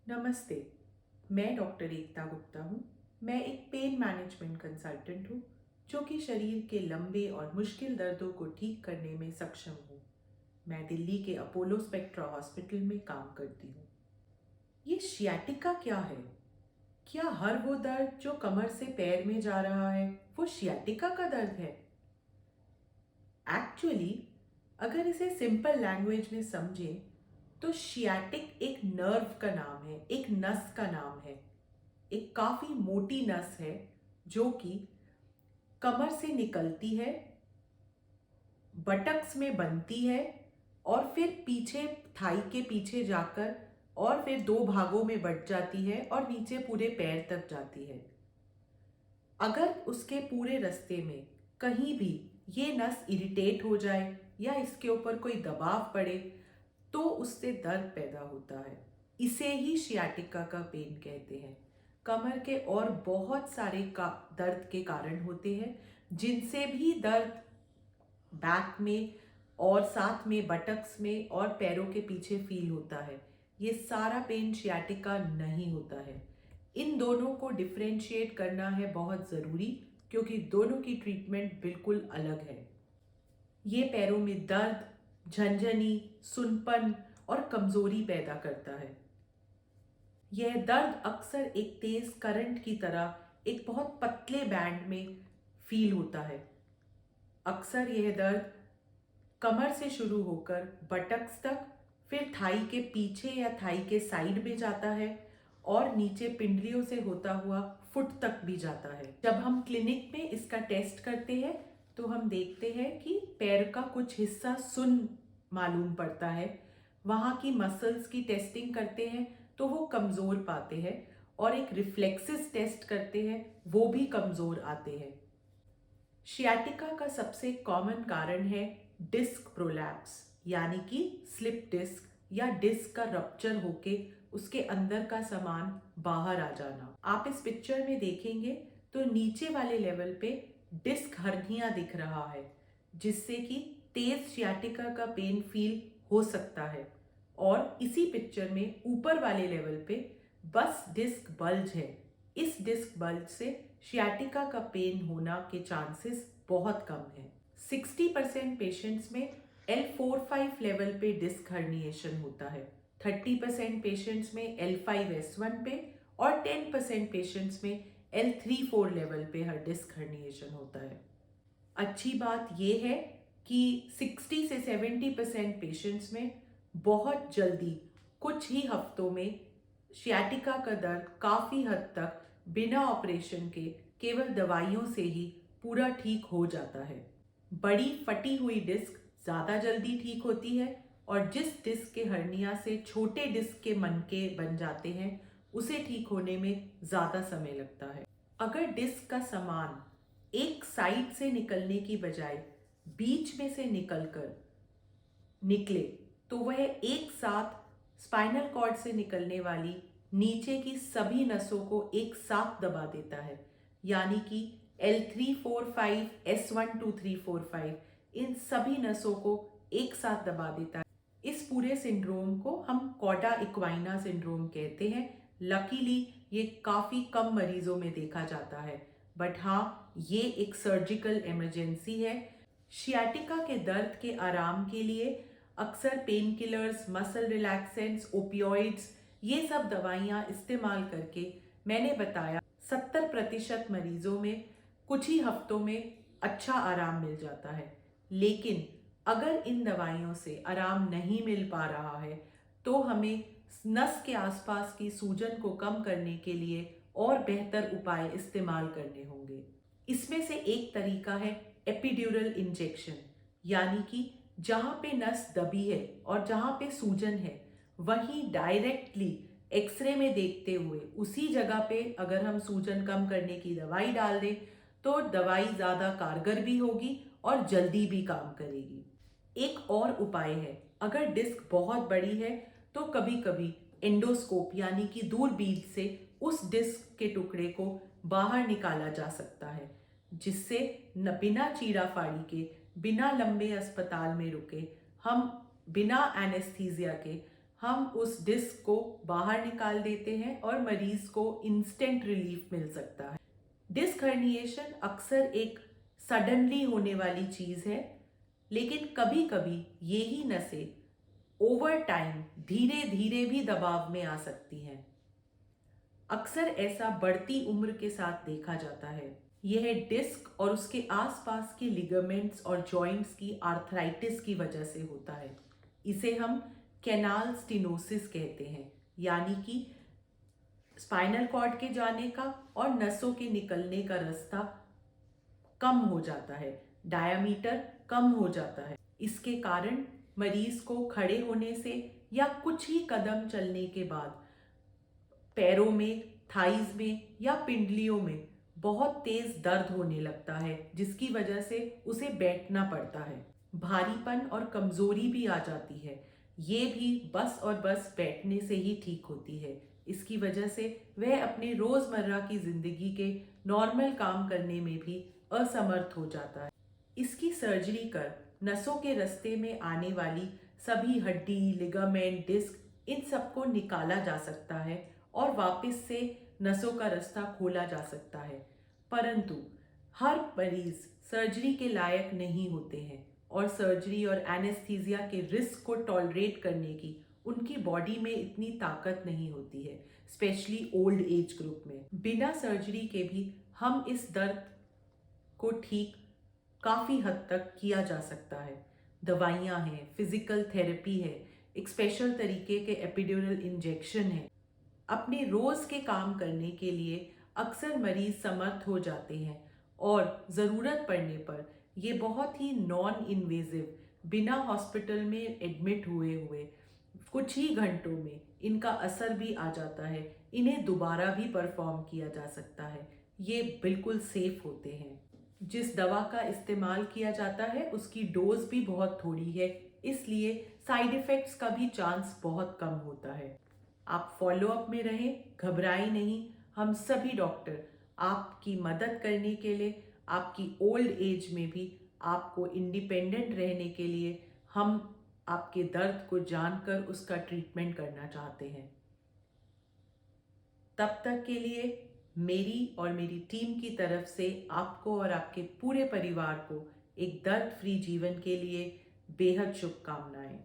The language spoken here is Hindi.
नमस्ते, मैं डॉक्टर एकता गुप्ता हूँ। मैं एक पेन मैनेजमेंट कंसल्टेंट हूँ जो कि शरीर के लंबे और मुश्किल दर्दों को ठीक करने में सक्षम हूँ। मैं दिल्ली के अपोलो स्पेक्ट्रा हॉस्पिटल में काम करती हूँ। ये शियाटिका क्या है? क्या हर वो दर्द जो कमर से पैर में जा रहा है वो शियाटिका का दर्द है? एक्चुअली अगर इसे सिंपल लैंग्वेज में समझें तो शियाटिक एक नर्व का नाम है, एक नस का नाम है। एक काफी मोटी नस है जो कि कमर से निकलती है, बटक्स में बनती है और फिर पीछे थाई के पीछे जाकर और फिर दो भागों में बंट जाती है और नीचे पूरे पैर तक जाती है। अगर उसके पूरे रास्ते में कहीं भी ये नस इरिटेट हो जाए या इसके ऊपर कोई दबाव पड़े तो उससे दर्द पैदा होता है। इसे ही शियाटिका का पेन कहते हैं। कमर के और बहुत सारे दर्द के कारण होते हैं जिनसे भी दर्द बैक में और साथ में बटक्स में और पैरों के पीछे फील होता है। ये सारा पेन शियाटिका नहीं होता है। इन दोनों को डिफरेंशिएट करना है बहुत ज़रूरी, क्योंकि दोनों की ट्रीटमेंट बिल्कुल अलग है। ये पैरों में दर्द, झंझनी, सुनपन और कमजोरी पैदा करता है। यह दर्द अक्सर एक तेज करंट की तरह एक बहुत पतले बैंड में फील होता है। अक्सर यह दर्द कमर से शुरू होकर बटक्स तक, फिर थाई के पीछे या थाई के साइड में जाता है और नीचे पिंडलियों से होता हुआ फुट तक भी जाता है। जब हम क्लिनिक में इसका टेस्ट करते हैं तो हम देखते हैं कि पैर का कुछ हिस्सा सुन्न मालूम पड़ता है। वहाँ की मसल्स की टेस्टिंग करते हैं तो वो कमज़ोर पाते हैं और एक रिफ्लेक्सिस टेस्ट करते हैं, वो भी कमज़ोर आते हैं। शियाटिका का सबसे कॉमन कारण है डिस्क प्रोलैप्स, यानी कि स्लिप डिस्क या डिस्क का रप्चर होके उसके अंदर का सामान बाहर आ जाना। आप इस पिक्चर में देखेंगे तो नीचे वाले लेवल पे डिस्क हर्निया दिख रहा है, जिससे कि तेज शियाटिका का पेन फील हो सकता है। और इसी पिक्चर में ऊपर वाले लेवल पे बस डिस्क बल्ज है। इस डिस्क बल्ज से शियाटिका का पेन होना के चांसेस बहुत कम है। 60% पेशेंट्स में L4-5 लेवल पे डिस्क हर्निएशन होता है, 30% पेशेंट्स में L5-S1 पे और 10% पेशेंट्स में L3-4 लेवल पे हर डिस्क हर्निएशन होता है। अच्छी बात यह है कि 60 से 70% पेशेंट्स में बहुत जल्दी कुछ ही हफ्तों में शियाटिका का दर्द काफ़ी हद तक बिना ऑपरेशन के केवल दवाइयों से ही पूरा ठीक हो जाता है। बड़ी फटी हुई डिस्क ज़्यादा जल्दी ठीक होती है और जिस डिस्क के हर्निया से छोटे डिस्क के मनके बन जाते हैं उसे ठीक होने में ज़्यादा समय लगता है। अगर डिस्क का सामान एक साइड से निकलने की बजाय बीच में से निकले तो वह एक साथ स्पाइनल कॉर्ड से निकलने वाली नीचे की सभी नसों को एक साथ दबा देता है, यानी कि L3-4-5, S1-2-3-4-5 इन सभी नसों को एक साथ दबा देता है। इस पूरे सिंड्रोम को हम कॉडा इक्वाइना सिंड्रोम कहते हैं। लकीली ये काफ़ी कम मरीजों में देखा जाता है, बट हाँ, ये एक सर्जिकल इमरजेंसी है। शियाटिका के दर्द के आराम के लिए अक्सर pain killers, muscle relaxants, opioids, ये सब दवाइयाँ इस्तेमाल करके मैंने बताया 70% मरीजों में कुछ ही हफ्तों में अच्छा आराम मिल जाता है। लेकिन अगर इन दवाइयों से आराम नहीं मिल पा रहा है तो हमें नस के आसपास की सूजन को कम करने के लिए और बेहतर उपाय इस्तेमाल करने होंगे। इसमें से एक तरीका है एपिड्यूरल इंजेक्शन, यानी कि जहाँ पे नस दबी है और जहाँ पे सूजन है वहीं डायरेक्टली एक्सरे में देखते हुए उसी जगह पे अगर हम सूजन कम करने की दवाई डाल दें तो दवाई ज़्यादा कारगर भी होगी और जल्दी भी काम करेगी। एक और उपाय है, अगर डिस्क बहुत बड़ी है तो कभी कभी एंडोस्कोप यानी कि दूरबीन से उस डिस्क के टुकड़े को बाहर निकाला जा सकता है, जिससे बिना चीरा फाड़ी के बिना लंबे अस्पताल में रुके, हम बिना एनेस्थीसिया के हम उस डिस्क को बाहर निकाल देते हैं और मरीज को इंस्टेंट रिलीफ मिल सकता है। डिस्क हर्निएशन अक्सर एक सडनली होने वाली चीज है, लेकिन कभी कभी ये ही नसें ओवर टाइम धीरे धीरे भी दबाव में आ सकती हैं। अक्सर ऐसा बढ़ती उम्र के साथ देखा जाता है। यह डिस्क और उसके आसपास के लिगामेंट्स और जॉइंट्स की आर्थराइटिस की वजह से होता है। इसे हम कैनाल स्टिनोसिस कहते हैं, यानी कि स्पाइनल कॉर्ड के जाने का और नसों के निकलने का रास्ता कम हो जाता है, डायामीटर कम हो जाता है। इसके कारण मरीज को खड़े होने से या कुछ ही कदम चलने के बाद पैरों में, थाइज में या पिंडलियों में बहुत तेज दर्द होने लगता है, जिसकी वजह से उसे बैठना पड़ता है। भारीपन और कमजोरी भी आ जाती है। ये भी बस और बस बैठने से ही ठीक होती है। इसकी वजह से वह अपने रोजमर्रा की जिंदगी के नॉर्मल काम करने में भी असमर्थ हो जाता है। इसकी सर्जरी कर नसों के रास्ते में आने वाली सभी हड्डी, लिगामेंट, डिस्क इन सबको निकाला जा सकता है और वापस से नसों का रास्ता खोला जा सकता है। परंतु हर मरीज सर्जरी के लायक नहीं होते हैं और सर्जरी और एनेस्थीसिया के रिस्क को टॉलरेट करने की उनकी बॉडी में इतनी ताकत नहीं होती है, स्पेशली ओल्ड एज ग्रुप में। बिना सर्जरी के भी हम इस दर्द को ठीक काफ़ी हद तक किया जा सकता है। दवाइयाँ हैं, फिजिकल थेरेपी है, एक स्पेशल तरीके के एपिड्यूरल इंजेक्शन है। अपने रोज़ के काम करने के लिए अक्सर मरीज समर्थ हो जाते हैं और ज़रूरत पड़ने पर ये बहुत ही नॉन इन्वेजिव, बिना हॉस्पिटल में एडमिट हुए कुछ ही घंटों में इनका असर भी आ जाता है। इन्हें दोबारा भी परफॉर्म किया जा सकता है। ये बिल्कुल सेफ होते हैं। जिस दवा का इस्तेमाल किया जाता है उसकी डोज भी बहुत थोड़ी है, इसलिए साइड इफ़ेक्ट्स का भी चांस बहुत कम होता है। आप फॉलोअप में रहें, घबराएं नहीं। हम सभी डॉक्टर आपकी मदद करने के लिए, आपकी ओल्ड एज में भी आपको इंडिपेंडेंट रहने के लिए हम आपके दर्द को जानकर उसका ट्रीटमेंट करना चाहते हैं। तब तक के लिए मेरी और मेरी टीम की तरफ से आपको और आपके पूरे परिवार को एक दर्द फ्री जीवन के लिए बेहद शुभकामनाएं।